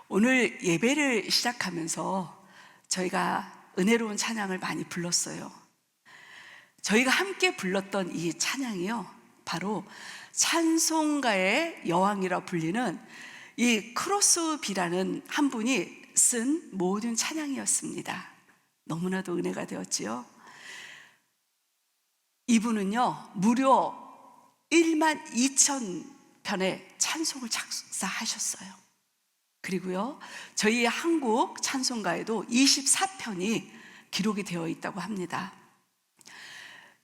오늘 예배를 시작하면서 저희가 은혜로운 찬양을 많이 불렀어요. 저희가 함께 불렀던 이 찬양이요, 바로 찬송가의 여왕이라 불리는 이 크로스비라는 한 분이 쓴 모든 찬양이었습니다. 너무나도 은혜가 되었지요. 이분은요, 무려 12,000편의 찬송을 작사하셨어요. 그리고요, 저희 한국 찬송가에도 24편이 기록이 되어 있다고 합니다.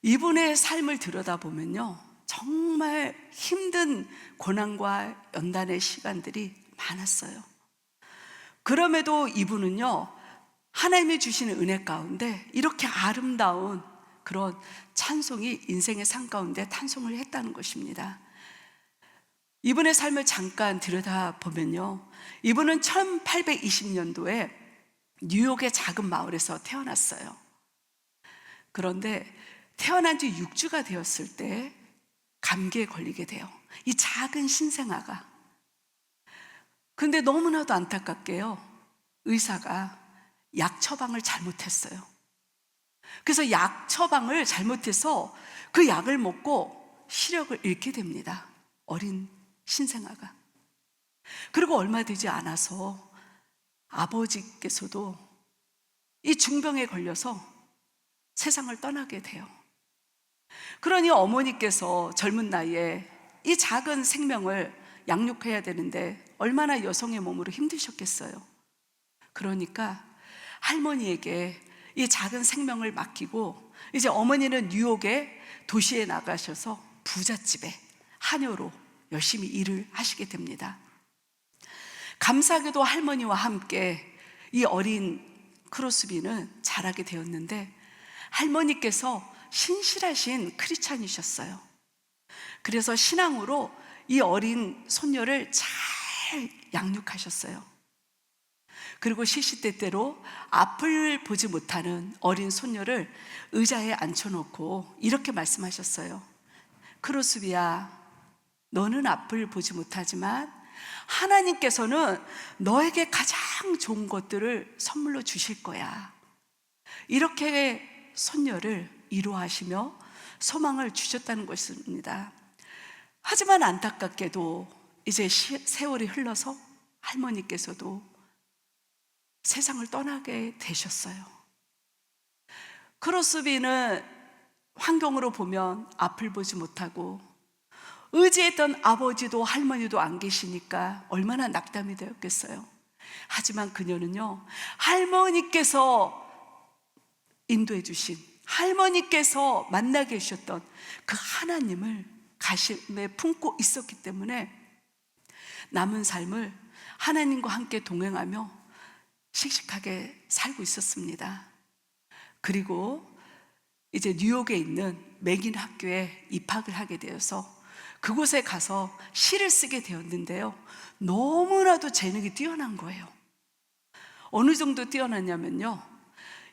이분의 삶을 들여다보면요, 정말 힘든 고난과 연단의 시간들이 많았어요. 그럼에도 이분은요, 하나님이 주시는 은혜 가운데 이렇게 아름다운 그런 찬송이 인생의 삶 가운데 탄송을 했다는 것입니다. 이분의 삶을 잠깐 들여다보면요, 이분은 1820년도에 뉴욕의 작은 마을에서 태어났어요. 그런데 태어난 지 6주가 되었을 때 감기에 걸리게 돼요. 이 작은 신생아가. 근데 너무나도 안타깝게요, 의사가 약 처방을 잘못했어요. 그래서 약 처방을 잘못해서 그 약을 먹고 시력을 잃게 됩니다. 어린 신생아가. 그리고 얼마 되지 않아서 아버지께서도 이 중병에 걸려서 세상을 떠나게 돼요. 그러니 어머니께서 젊은 나이에 이 작은 생명을 양육해야 되는데 얼마나 여성의 몸으로 힘드셨겠어요. 그러니까 할머니에게 이 작은 생명을 맡기고 이제 어머니는 뉴욕의 도시에 나가셔서 부잣집에 하녀로 열심히 일을 하시게 됩니다. 감사하게도 할머니와 함께 이 어린 크로스비는 자라게 되었는데, 할머니께서 신실하신 크리스찬이셨어요. 그래서 신앙으로 이 어린 손녀를 잘 양육하셨어요. 그리고 시시때때로 앞을 보지 못하는 어린 손녀를 의자에 앉혀놓고 이렇게 말씀하셨어요. 크로스비야, 너는 앞을 보지 못하지만 하나님께서는 너에게 가장 좋은 것들을 선물로 주실 거야. 이렇게 손녀를 위로하시며 소망을 주셨다는 것입니다. 하지만 안타깝게도 이제 세월이 흘러서 할머니께서도 세상을 떠나게 되셨어요. 크로스비는 환경으로 보면 앞을 보지 못하고 의지했던 아버지도 할머니도 안 계시니까 얼마나 낙담이 되었겠어요. 하지만 그녀는요, 할머니께서 인도해 주신, 할머니께서 만나게 해주셨던 그 하나님을 가슴에 품고 있었기 때문에 남은 삶을 하나님과 함께 동행하며 씩씩하게 살고 있었습니다. 그리고 이제 뉴욕에 있는 맥인 학교에 입학을 하게 되어서 그곳에 가서 시를 쓰게 되었는데요, 너무나도 재능이 뛰어난 거예요. 어느 정도 뛰어났냐면요,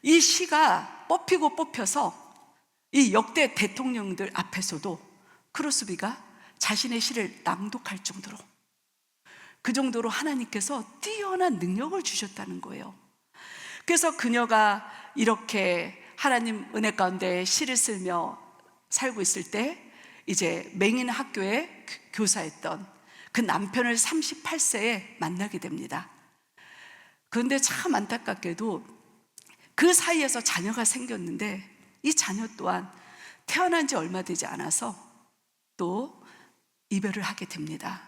이 시가 뽑히고 뽑혀서 이 역대 대통령들 앞에서도 크로스비가 자신의 시를 낭독할 정도로, 그 정도로 하나님께서 뛰어난 능력을 주셨다는 거예요. 그래서 그녀가 이렇게 하나님 은혜 가운데 시를 쓰며 살고 있을 때 이제 맹인 학교에 교사했던 그 남편을 38세에 만나게 됩니다. 그런데 참 안타깝게도 그 사이에서 자녀가 생겼는데 이 자녀 또한 태어난 지 얼마 되지 않아서 또 이별을 하게 됩니다.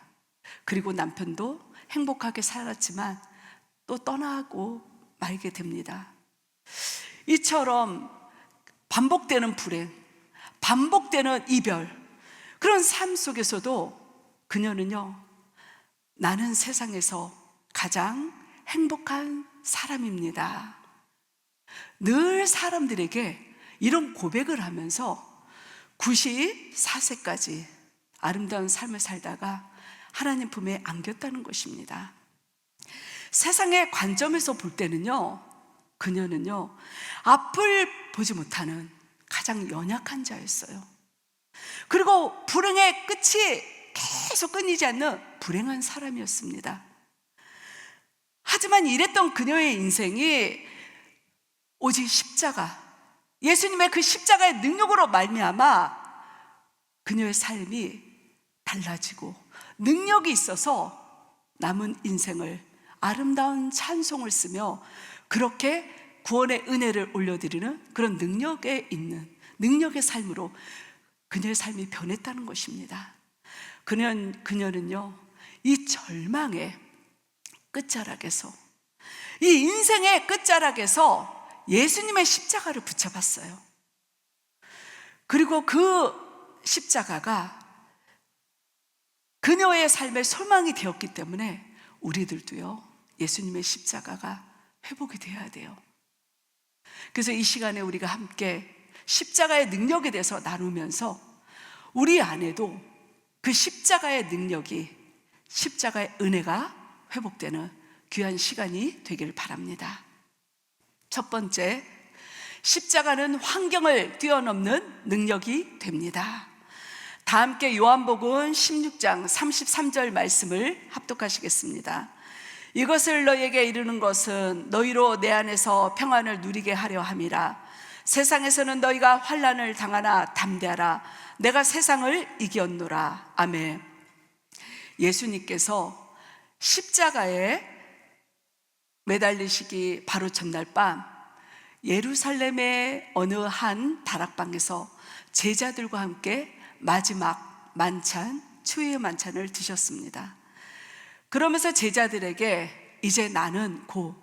그리고 남편도 행복하게 살았지만 또 떠나고 말게 됩니다. 이처럼 반복되는 불행, 반복되는 이별, 그런 삶 속에서도 그녀는요, 나는 세상에서 가장 행복한 사람입니다. 늘 사람들에게 이런 고백을 하면서 94세까지 아름다운 삶을 살다가 하나님 품에 안겼다는 것입니다. 세상의 관점에서 볼 때는요, 그녀는요, 앞을 보지 못하는 가장 연약한 자였어요. 그리고 불행의 끝이 계속 끊이지 않는 불행한 사람이었습니다. 하지만 이랬던 그녀의 인생이 오직 십자가, 예수님의 그 십자가의 능력으로 말미암아 그녀의 삶이 달라지고 능력이 있어서 남은 인생을 아름다운 찬송을 쓰며 그렇게 구원의 은혜를 올려드리는 그런 능력에 있는 능력의 삶으로 그녀의 삶이 변했다는 것입니다. 그녀는요, 이 절망의 끝자락에서, 이 인생의 끝자락에서 예수님의 십자가를 붙잡았어요. 그리고 그 십자가가 그녀의 삶의 소망이 되었기 때문에 우리들도요, 예수님의 십자가가 회복이 되어야 돼요. 그래서 이 시간에 우리가 함께 십자가의 능력에 대해서 나누면서 우리 안에도 그 십자가의 능력이, 십자가의 은혜가 회복되는 귀한 시간이 되길 바랍니다. 첫 번째, 십자가는 환경을 뛰어넘는 능력이 됩니다. 다 함께 요한복음 16장 33절 말씀을 합독하시겠습니다. 이것을 너희에게 이르는 것은 너희로 내 안에서 평안을 누리게 하려 함이라. 세상에서는 너희가 환난을 당하나 담대하라. 내가 세상을 이겼노라. 아멘. 예수님께서 십자가에 매달리시기 바로 전날 밤 예루살렘의 어느 한 다락방에서 제자들과 함께 마지막 만찬, 추후의 만찬을 드셨습니다. 그러면서 제자들에게 이제 나는 곧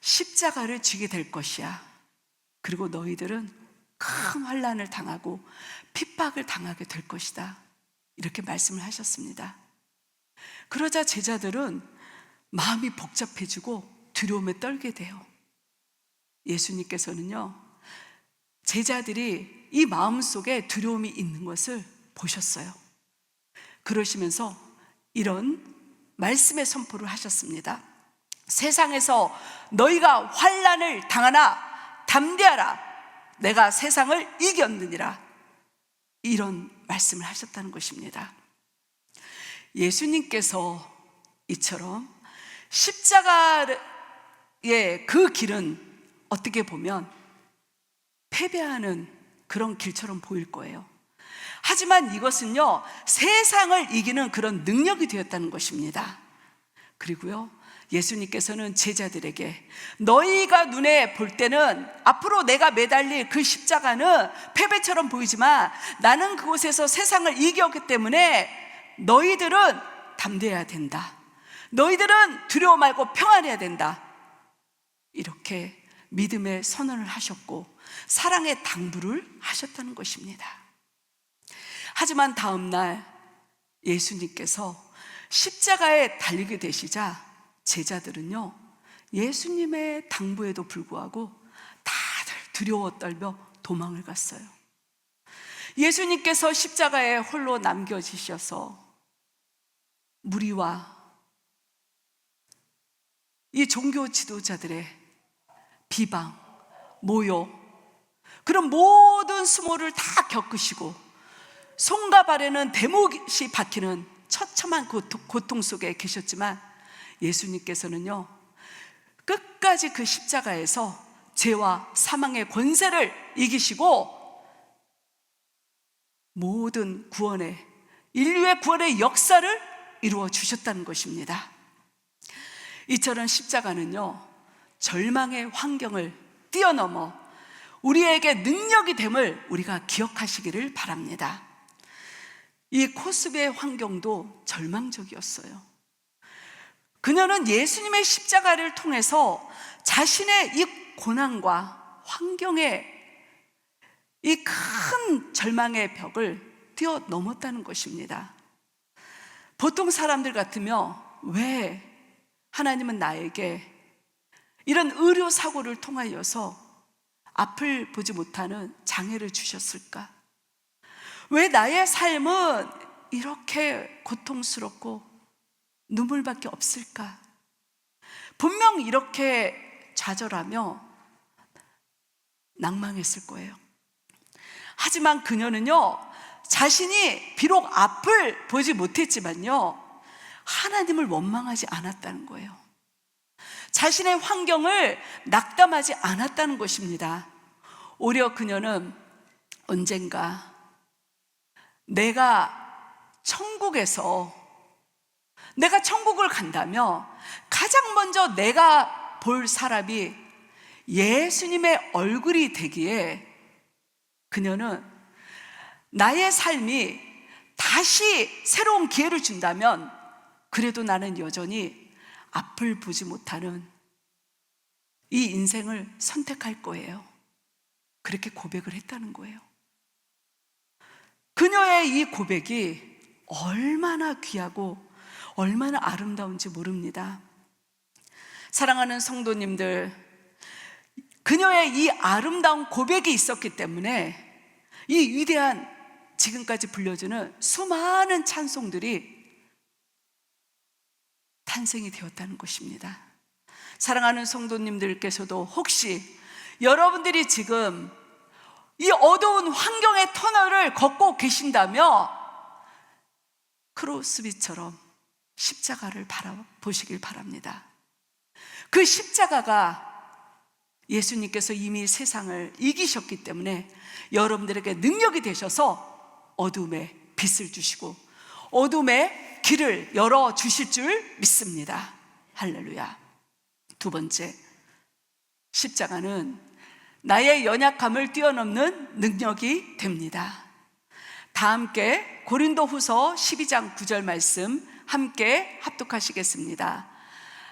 십자가를 지게 될 것이야. 그리고 너희들은 큰 환난을 당하고 핍박을 당하게 될 것이다. 이렇게 말씀을 하셨습니다. 그러자 제자들은 마음이 복잡해지고 두려움에 떨게 돼요. 예수님께서는요, 제자들이 이 마음속에 두려움이 있는 것을 보셨어요. 그러시면서 이런 말씀의 선포를 하셨습니다. 세상에서 너희가 환난을 당하나 담대하라. 내가 세상을 이겼느니라. 이런 말씀을 하셨다는 것입니다. 예수님께서 이처럼 십자가의 그 길은 어떻게 보면 패배하는 그런 길처럼 보일 거예요. 하지만 이것은요, 세상을 이기는 그런 능력이 되었다는 것입니다. 그리고요, 예수님께서는 제자들에게 너희가 눈에 볼 때는 앞으로 내가 매달릴 그 십자가는 패배처럼 보이지만 나는 그곳에서 세상을 이겼기 때문에 너희들은 담대해야 된다. 너희들은 두려워 말고 평안해야 된다. 이렇게 믿음의 선언을 하셨고 사랑의 당부를 하셨다는 것입니다. 하지만 다음날 예수님께서 십자가에 달리게 되시자 제자들은요, 예수님의 당부에도 불구하고 다들 두려워 떨며 도망을 갔어요. 예수님께서 십자가에 홀로 남겨지셔서 무리와 이 종교 지도자들의 비방, 모욕, 그런 모든 수모를 다 겪으시고 손과 발에는 대못이 박히는 처참한 고통 속에 계셨지만 예수님께서는요, 끝까지 그 십자가에서 죄와 사망의 권세를 이기시고 모든 구원의, 인류의 구원의 역사를 이루어 주셨다는 것입니다. 이처럼 십자가는요, 절망의 환경을 뛰어넘어 우리에게 능력이 됨을 우리가 기억하시기를 바랍니다. 이 코스비의 환경도 절망적이었어요. 그녀는 예수님의 십자가를 통해서 자신의 이 고난과 환경의 이 큰 절망의 벽을 뛰어넘었다는 것입니다. 보통 사람들 같으면 왜 하나님은 나에게 이런 의료사고를 통하여서 앞을 보지 못하는 장애를 주셨을까? 왜 나의 삶은 이렇게 고통스럽고 눈물밖에 없을까? 분명 이렇게 좌절하며 낭망했을 거예요. 하지만 그녀는요, 자신이 비록 앞을 보지 못했지만요, 하나님을 원망하지 않았다는 거예요. 자신의 환경을 낙담하지 않았다는 것입니다. 오히려 그녀는 언젠가 내가 천국을 간다며 가장 먼저 내가 볼 사람이 예수님의 얼굴이 되기에 그녀는 나의 삶이 다시 새로운 기회를 준다면 그래도 나는 여전히 앞을 보지 못하는 이 인생을 선택할 거예요. 그렇게 고백을 했다는 거예요. 그녀의 이 고백이 얼마나 귀하고 얼마나 아름다운지 모릅니다. 사랑하는 성도님들, 그녀의 이 아름다운 고백이 있었기 때문에 이 위대한 지금까지 불려주는 수많은 찬송들이 탄생이 되었다는 것입니다. 사랑하는 성도님들께서도 혹시 여러분들이 지금 이 어두운 환경의 터널을 걷고 계신다며 크로스비처럼 십자가를 바라보시길 바랍니다. 그 십자가가 예수님께서 이미 세상을 이기셨기 때문에 여러분들에게 능력이 되셔서 어둠에 빛을 주시고 어둠의 길을 열어주실 줄 믿습니다. 할렐루야. 두 번째, 십자가는 나의 연약함을 뛰어넘는 능력이 됩니다. 다 함께 고린도후서 12장 9절 말씀 함께 합독하시겠습니다.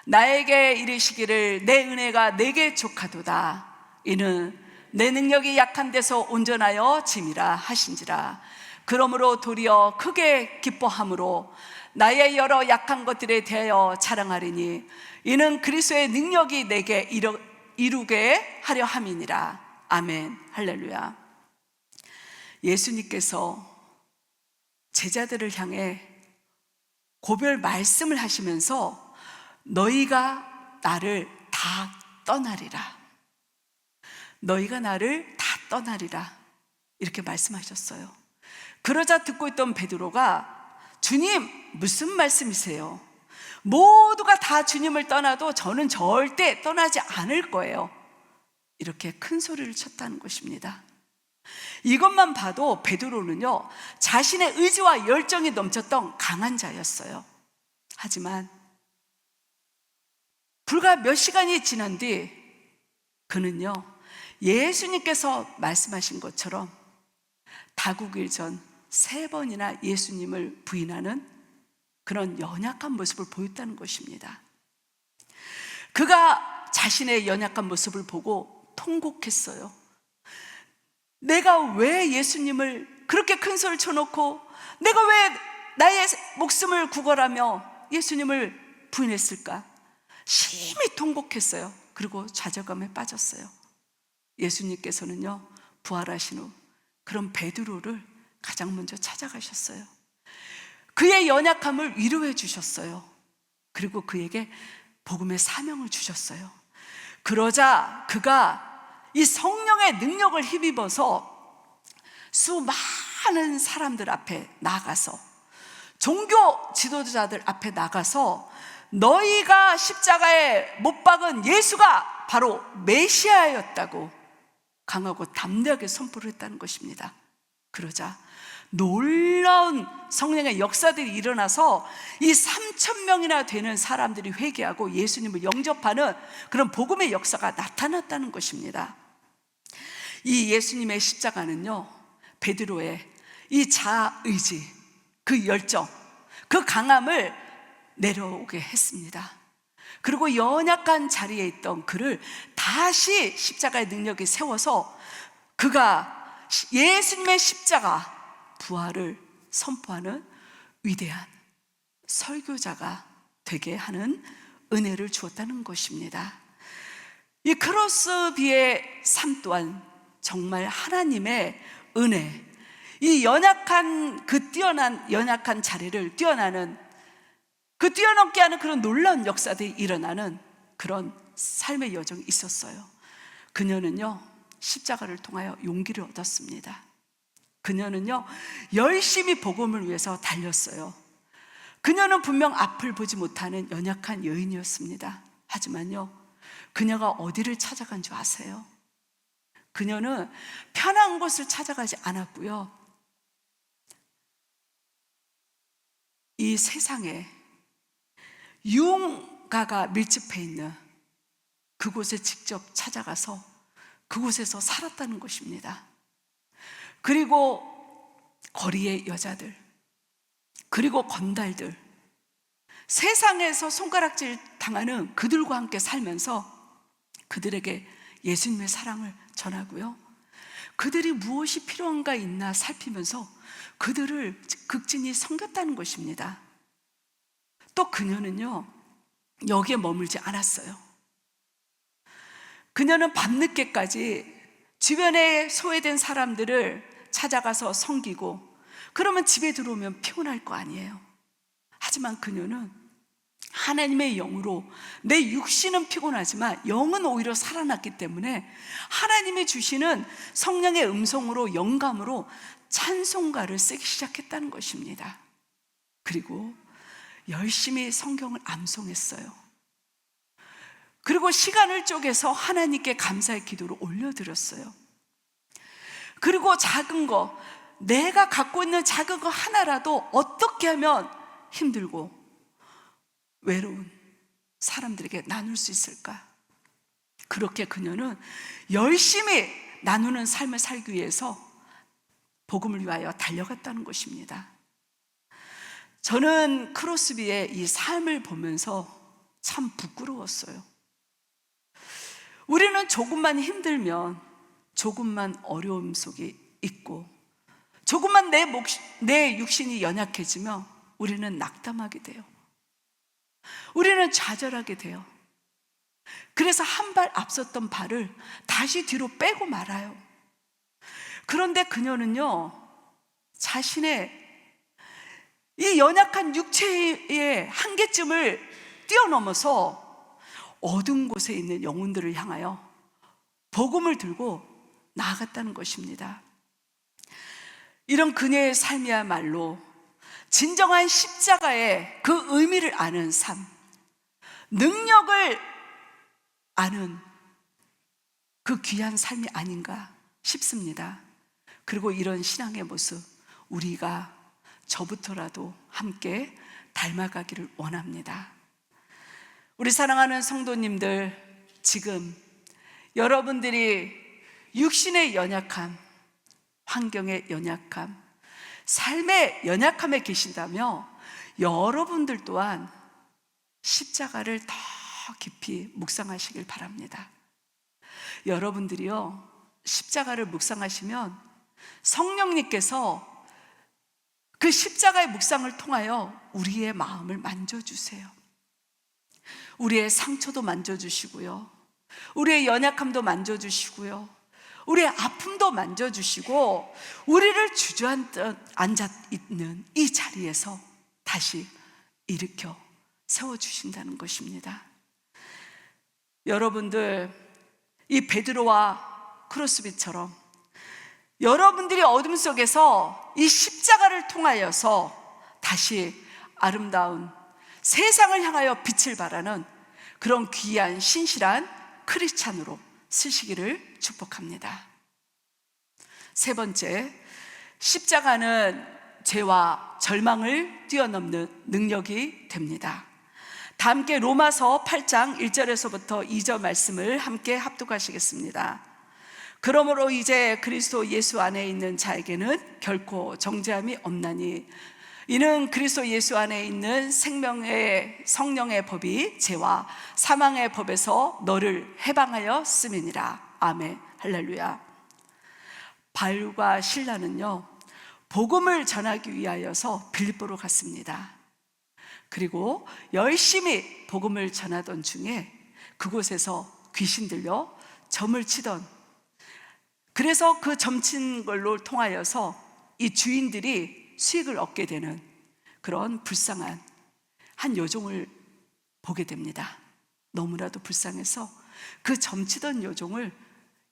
나에게 이르시기를 내 은혜가 내게 족하도다. 이는 내 능력이 약한 데서 온전하여 짐이라 하신지라. 그러므로 도리어 크게 기뻐함으로 나의 여러 약한 것들에 대하여 자랑하리니 이는 그리스도의 능력이 내게 이루게 하려 함이니라. 아멘. 할렐루야. 예수님께서 제자들을 향해 고별 말씀을 하시면서 너희가 나를 다 떠나리라. 너희가 나를 다 떠나리라. 이렇게 말씀하셨어요. 그러자 듣고 있던 베드로가 주님, 무슨 말씀이세요? 모두가 다 주님을 떠나도 저는 절대 떠나지 않을 거예요. 이렇게 큰 소리를 쳤다는 것입니다. 이것만 봐도 베드로는요, 자신의 의지와 열정이 넘쳤던 강한 자였어요. 하지만 불과 몇 시간이 지난 뒤 그는요, 예수님께서 말씀하신 것처럼 다국일 전 3번이나 예수님을 부인하는 그런 연약한 모습을 보였다는 것입니다. 그가 자신의 연약한 모습을 보고 통곡했어요. 내가 왜 예수님을 그렇게 큰 소리를 쳐놓고 내가 왜 나의 목숨을 구걸하며 예수님을 부인했을까? 심히 통곡했어요. 그리고 좌절감에 빠졌어요. 예수님께서는요, 부활하신 후 그런 베드로를 가장 먼저 찾아가셨어요. 그의 연약함을 위로해 주셨어요. 그리고 그에게 복음의 사명을 주셨어요. 그러자 그가 이 성령의 능력을 힘입어서 수많은 사람들 앞에 나가서, 종교 지도자들 앞에 나가서 너희가 십자가에 못 박은 예수가 바로 메시아였다고 강하고 담대하게 선포를 했다는 것입니다. 그러자 놀라운 성령의 역사들이 일어나서 이 3,000명이나 되는 사람들이 회개하고 예수님을 영접하는 그런 복음의 역사가 나타났다는 것입니다. 이 예수님의 십자가는요, 베드로의 이 자의지, 그 열정, 그 강함을 내려오게 했습니다. 그리고 연약한 자리에 있던 그를 다시 십자가의 능력이 세워서 그가 예수님의 십자가 부활을 선포하는 위대한 설교자가 되게 하는 은혜를 주었다는 것입니다. 이 크로스비의 삶 또한 정말 하나님의 은혜, 이 연약한 그 뛰어난 연약한 자리를 뛰어나는 그 뛰어넘게 하는 그런 놀라운 역사들이 일어나는 그런 삶의 여정이 있었어요. 그녀는요, 십자가를 통하여 용기를 얻었습니다. 그녀는요, 열심히 복음을 위해서 달렸어요. 그녀는 분명 앞을 보지 못하는 연약한 여인이었습니다. 하지만요, 그녀가 어디를 찾아간 줄 아세요? 그녀는 편한 곳을 찾아가지 않았고요, 이 세상에 유흥가가 밀집해 있는 그곳에 직접 찾아가서 그곳에서 살았다는 것입니다. 그리고 거리의 여자들, 그리고 건달들, 세상에서 손가락질 당하는 그들과 함께 살면서 그들에게 예수님의 사랑을 전하고요, 그들이 무엇이 필요한가 있나 살피면서 그들을 극진히 섬겼다는 것입니다. 또 그녀는요, 여기에 머물지 않았어요. 그녀는 밤늦게까지 주변에 소외된 사람들을 찾아가서 섬기고, 그러면 집에 들어오면 피곤할 거 아니에요. 하지만 그녀는 하나님의 영으로, 내 육신은 피곤하지만 영은 오히려 살아났기 때문에 하나님이 주시는 성령의 음성으로, 영감으로 찬송가를 쓰기 시작했다는 것입니다. 그리고 열심히 성경을 암송했어요. 그리고 시간을 쪼개서 하나님께 감사의 기도를 올려드렸어요. 그리고 작은 거, 내가 갖고 있는 작은 거 하나라도 어떻게 하면 힘들고 외로운 사람들에게 나눌 수 있을까? 그렇게 그녀는 열심히 나누는 삶을 살기 위해서 복음을 위하여 달려갔다는 것입니다. 저는 크로스비의 이 삶을 보면서 참 부끄러웠어요. 우리는 조금만 힘들면, 조금만 어려움 속에 있고, 조금만 내 육신이 연약해지면 우리는 낙담하게 돼요. 우리는 좌절하게 돼요. 그래서 한 발 앞섰던 발을 다시 뒤로 빼고 말아요. 그런데 그녀는요, 자신의 이 연약한 육체의 한계점을 뛰어넘어서 어두운 곳에 있는 영혼들을 향하여 복음을 들고 나아갔다는 것입니다. 이런 그녀의 삶이야말로 진정한 십자가의 그 의미를 아는 삶, 능력을 아는 그 귀한 삶이 아닌가 싶습니다. 그리고 이런 신앙의 모습, 우리가 저부터라도 함께 닮아가기를 원합니다. 우리 사랑하는 성도님들, 지금 여러분들이 육신의 연약함, 환경의 연약함, 삶의 연약함에 계신다며 여러분들 또한 십자가를 더 깊이 묵상하시길 바랍니다. 여러분들이요, 십자가를 묵상하시면 성령님께서 그 십자가의 묵상을 통하여 우리의 마음을 만져주세요. 우리의 상처도 만져주시고요, 우리의 연약함도 만져주시고요, 우리의 아픔도 만져주시고, 우리를 주저앉아 앉아있는 이 자리에서 다시 일으켜 세워주신다는 것입니다. 여러분들, 이 베드로와 크로스비처럼 여러분들이 어둠 속에서 이 십자가를 통하여서 다시 아름다운 세상을 향하여 빛을 발하는 그런 귀한 신실한 크리스찬으로 쓰시기를 축복합니다. 세 번째, 십자가는 죄와 절망을 뛰어넘는 능력이 됩니다. 다 함께 로마서 8장 1절에서부터 2절 말씀을 함께 합독하시겠습니다. 그러므로 이제 그리스도 예수 안에 있는 자에게는 결코 정죄함이 없나니, 이는 그리스도 예수 안에 있는 생명의 성령의 법이 죄와 사망의 법에서 너를 해방하였음이니라. 아멘. 할렐루야. 바울과 실라는요, 복음을 전하기 위하여서 빌립보로 갔습니다. 그리고 열심히 복음을 전하던 중에 그곳에서 귀신 들려 점을 치던, 그래서 그 점친 걸로 통하여서 이 주인들이 수익을 얻게 되는 그런 불쌍한 한 여종을 보게 됩니다. 너무나도 불쌍해서 그 점치던 여종을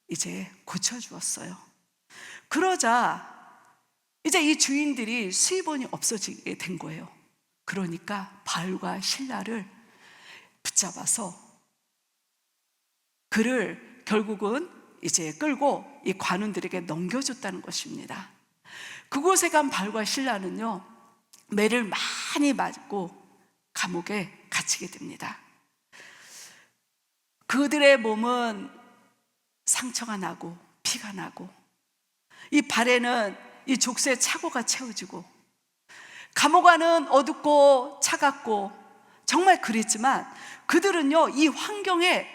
이제 고쳐주었어요. 그러자 이제 이 주인들이 수입원이 없어지게 된 거예요. 그러니까 바울과 실라를 붙잡아서 그를 결국은 이제 끌고 이 관원들에게 넘겨줬다는 것입니다. 그곳에 간 바울과 실라는요, 매를 많이 맞고 감옥에 갇히게 됩니다. 그들의 몸은 상처가 나고 피가 나고, 이 발에는 이 족쇄 차고가 채워지고, 감옥 안은 어둡고 차갑고 정말 그랬지만 그들은요, 이 환경에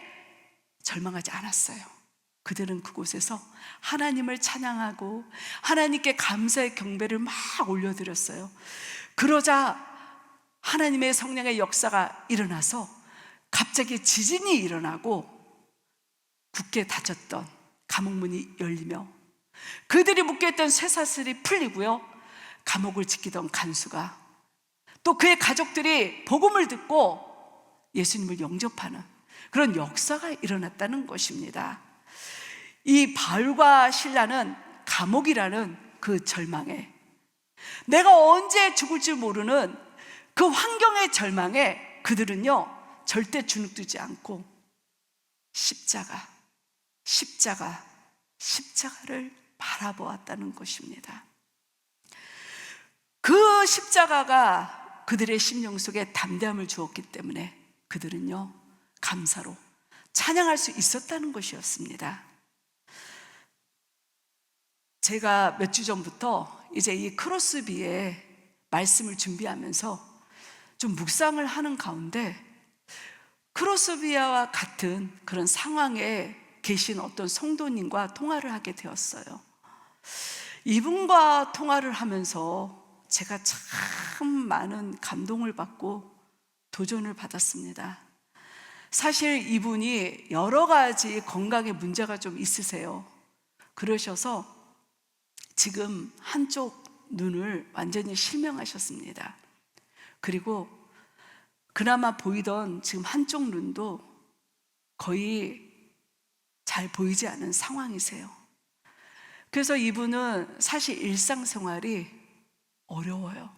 절망하지 않았어요. 그들은 그곳에서 하나님을 찬양하고 하나님께 감사의 경배를 막 올려드렸어요. 그러자 하나님의 성령의 역사가 일어나서 갑자기 지진이 일어나고 굳게 닫혔던 감옥문이 열리며 그들이 묶여있던 쇠사슬이 풀리고요, 감옥을 지키던 간수가, 또 그의 가족들이 복음을 듣고 예수님을 영접하는 그런 역사가 일어났다는 것입니다. 이 바울과 실라는 감옥이라는 그 절망에, 내가 언제 죽을지 모르는 그 환경의 절망에 그들은요, 절대 주눅들지 않고 십자가를 바라보았다는 것입니다. 그 십자가가 그들의 심령 속에 담대함을 주었기 때문에 그들은요, 감사로 찬양할 수 있었다는 것이었습니다. 제가 몇 주 전부터 이제 이 크로스비의 말씀을 준비하면서 좀 묵상을 하는 가운데 크로스비아와 같은 그런 상황에 계신 어떤 성도님과 통화를 하게 되었어요. 이분과 통화를 하면서 제가 참 많은 감동을 받고 도전을 받았습니다. 사실 이분이 여러 가지 건강에 문제가 좀 있으세요. 그러셔서 지금 한쪽 눈을 완전히 실명하셨습니다. 그리고 그나마 보이던 지금 한쪽 눈도 거의 잘 보이지 않은 상황이세요. 그래서 이분은 사실 일상생활이 어려워요.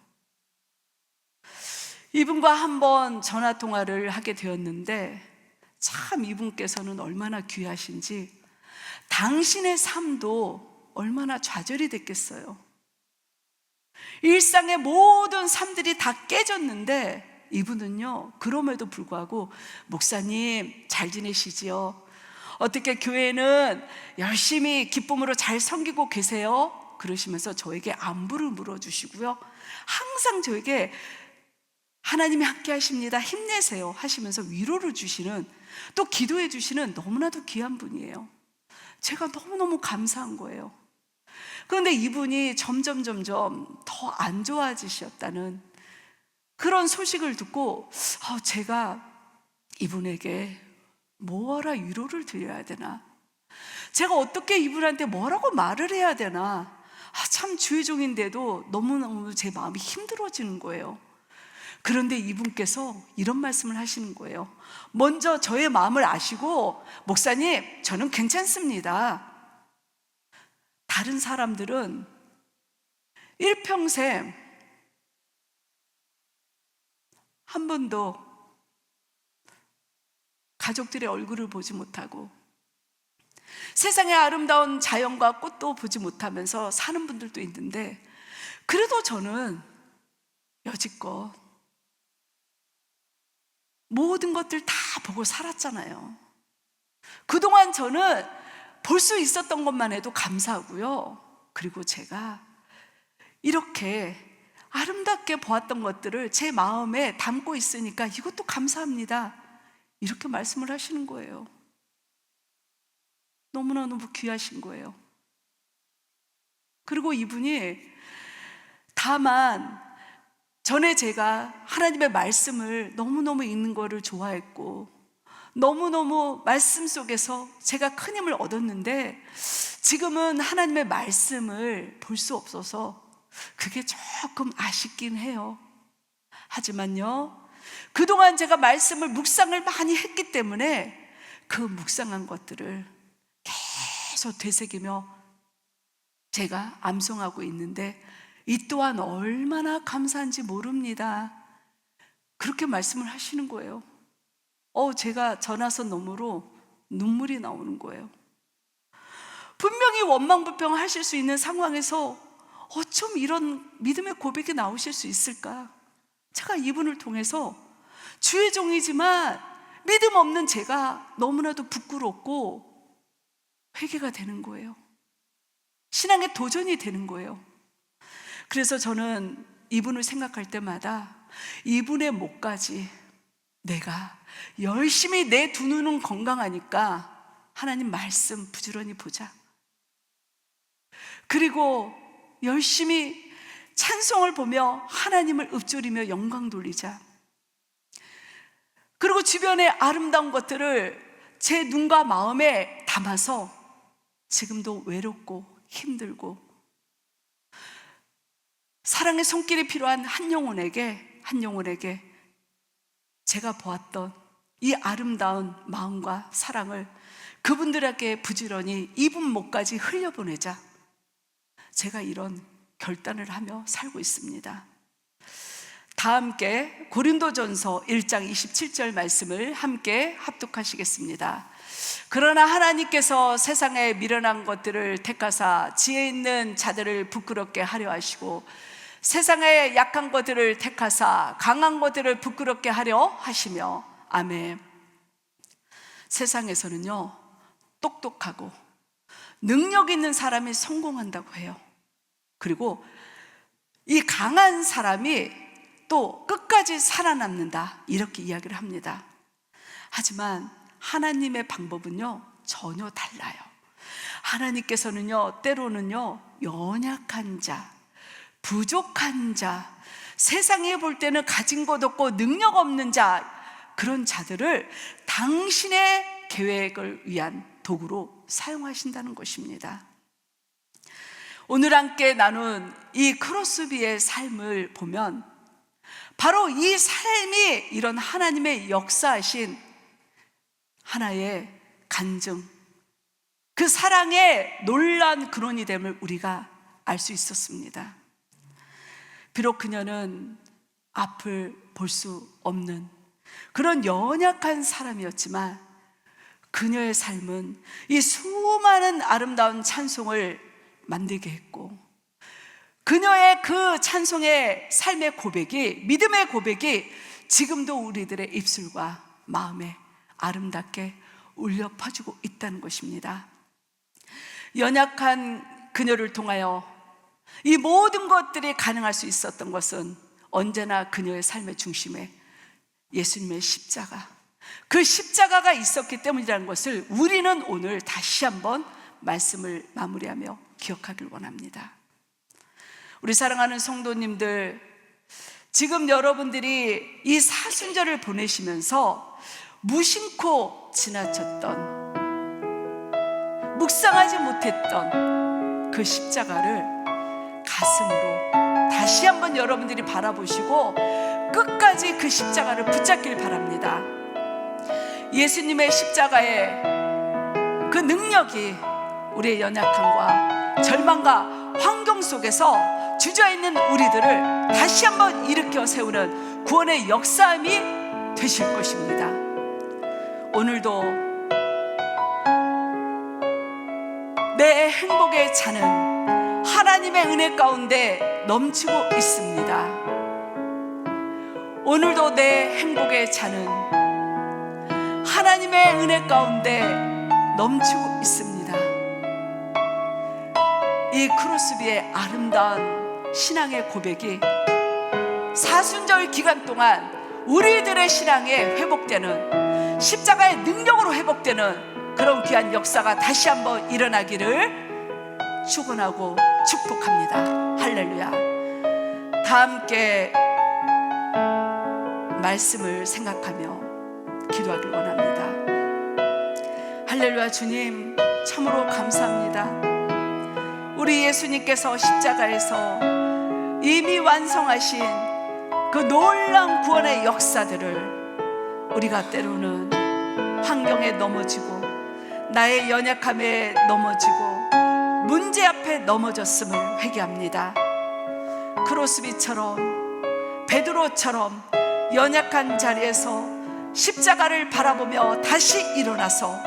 이분과 한번 전화통화를 하게 되었는데 참 이분께서는 얼마나 귀하신지, 당신의 삶도 얼마나 좌절이 됐겠어요. 일상의 모든 삶들이 다 깨졌는데 이분은요, 그럼에도 불구하고 목사님 잘 지내시지요? 어떻게 교회는 열심히 기쁨으로 잘 섬기고 계세요? 그러시면서 저에게 안부를 물어주시고요, 항상 저에게 하나님이 함께 하십니다, 힘내세요 하시면서 위로를 주시는, 또 기도해 주시는 너무나도 귀한 분이에요. 제가 너무너무 감사한 거예요. 그런데 이분이 점점 더 안 좋아지셨다는 그런 소식을 듣고 제가 이분에게 뭐라 위로를 드려야 되나, 제가 어떻게 이분한테 뭐라고 말을 해야 되나, 참 주의 종인데도 너무너무 제 마음이 힘들어지는 거예요. 그런데 이분께서 이런 말씀을 하시는 거예요. 먼저 저의 마음을 아시고, 목사님 저는 괜찮습니다. 다른 사람들은 일평생 한 번도 가족들의 얼굴을 보지 못하고 세상의 아름다운 자연과 꽃도 보지 못하면서 사는 분들도 있는데, 그래도 저는 여지껏 모든 것들 다 보고 살았잖아요. 그동안 저는 볼 수 있었던 것만 해도 감사하고요, 그리고 제가 이렇게 아름답게 보았던 것들을 제 마음에 담고 있으니까 이것도 감사합니다, 이렇게 말씀을 하시는 거예요. 너무너무 귀하신 거예요. 그리고 이분이 다만 전에 제가 하나님의 말씀을 너무너무 읽는 거를 좋아했고, 너무너무 말씀 속에서 제가 큰 힘을 얻었는데 지금은 하나님의 말씀을 볼 수 없어서 그게 조금 아쉽긴 해요. 하지만요, 그동안 제가 말씀을 묵상을 많이 했기 때문에 그 묵상한 것들을 계속 되새기며 제가 암송하고 있는데 이 또한 얼마나 감사한지 모릅니다. 그렇게 말씀을 하시는 거예요. 제가 전화선 너머로 눈물이 나오는 거예요. 분명히 원망불평하실 수 있는 상황에서 어쩜 이런 믿음의 고백이 나오실 수 있을까? 제가 이분을 통해서 주의 종이지만 믿음 없는 제가 너무나도 부끄럽고 회개가 되는 거예요. 신앙의 도전이 되는 거예요. 그래서 저는 이분을 생각할 때마다 이분의 목까지 내가 열심히 내 두 눈은 건강하니까 하나님 말씀 부지런히 보자. 그리고 열심히 찬송을 보며 하나님을 읊조리며 영광 돌리자. 그리고 주변의 아름다운 것들을 제 눈과 마음에 담아서 지금도 외롭고 힘들고 사랑의 손길이 필요한 한 영혼에게 제가 보았던 이 아름다운 마음과 사랑을 그분들에게 부지런히 이분 목까지 흘려보내자. 제가 이런 결단을 하며 살고 있습니다. 다 함께 고린도전서 1장 27절 말씀을 함께 합독하시겠습니다. 그러나 하나님께서 세상에 미련한 것들을 택하사 지혜 있는 자들을 부끄럽게 하려 하시고 세상의 약한 것들을 택하사 강한 것들을 부끄럽게 하려 하시며. 아멘. 세상에서는요, 똑똑하고 능력 있는 사람이 성공한다고 해요. 그리고 이 강한 사람이 또 끝까지 살아남는다, 이렇게 이야기를 합니다. 하지만 하나님의 방법은요 전혀 달라요. 하나님께서는요 때로는요 연약한 자, 부족한 자, 세상에 볼 때는 가진 것 없고 능력 없는 자, 그런 자들을 당신의 계획을 위한 도구로 사용하신다는 것입니다. 오늘 함께 나눈 이 크로스비의 삶을 보면 바로 이 삶이 이런 하나님의 역사하신 하나의 간증, 그 사랑의 놀라운 근원이 됨을 우리가 알 수 있었습니다. 비록 그녀는 앞을 볼 수 없는 그런 연약한 사람이었지만 그녀의 삶은 이 수많은 아름다운 찬송을 만들게 했고, 그녀의 그 찬송의 삶의 고백이, 믿음의 고백이 지금도 우리들의 입술과 마음에 아름답게 울려 퍼지고 있다는 것입니다. 연약한 그녀를 통하여 이 모든 것들이 가능할 수 있었던 것은 언제나 그녀의 삶의 중심에 예수님의 십자가, 그 십자가가 있었기 때문이라는 것을 우리는 오늘 다시 한번 말씀을 마무리하며 기억하길 원합니다. 우리 사랑하는 성도님들, 지금 여러분들이 이 사순절을 보내시면서 무심코 지나쳤던, 묵상하지 못했던 그 십자가를 가슴으로 다시 한번 여러분들이 바라보시고 끝까지 그 십자가를 붙잡길 바랍니다. 예수님의 십자가의 그 능력이 우리의 연약함과 절망과 환경 속에서 주저있는 우리들을 다시 한번 일으켜 세우는 구원의 역사함이 되실 것입니다. 오늘도 내 행복의 잔은 하나님의 은혜 가운데 넘치고 있습니다. 오늘도 내 행복의 잔은 하나님의 은혜 가운데 넘치고 있습니다. 이 크로스비의 아름다운 신앙의 고백이 사순절 기간 동안 우리들의 신앙에 회복되는, 십자가의 능력으로 회복되는 그런 귀한 역사가 다시 한번 일어나기를 축원하고 축복합니다. 할렐루야. 다 함께 말씀을 생각하며 기도하길 원합니다. 할렐루야. 주님 참으로 감사합니다. 우리 예수님께서 십자가에서 이미 완성하신 그 놀라운 구원의 역사들을 우리가 때로는 환경에 넘어지고 나의 연약함에 넘어지고 문제 앞에 넘어졌음을 회개합니다. 크로스비처럼, 베드로처럼 연약한 자리에서 십자가를 바라보며 다시 일어나서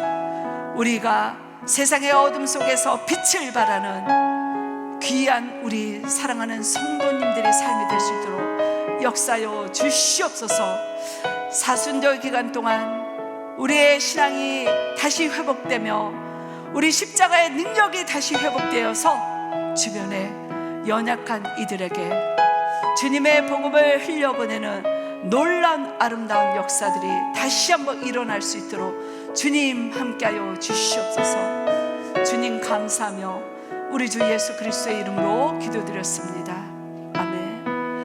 우리가 세상의 어둠 속에서 빛을 발하는 귀한 우리 사랑하는 성도님들의 삶이 될 수 있도록 역사여 주시옵소서. 사순절 기간 동안 우리의 신앙이 다시 회복되며 우리 십자가의 능력이 다시 회복되어서 주변에 연약한 이들에게 주님의 복음을 흘려보내는 놀라운 아름다운 역사들이 다시 한번 일어날 수 있도록 주님 함께하여 주시옵소서. 주님 감사하며 우리 주 예수 그리스도의 이름으로 기도드렸습니다.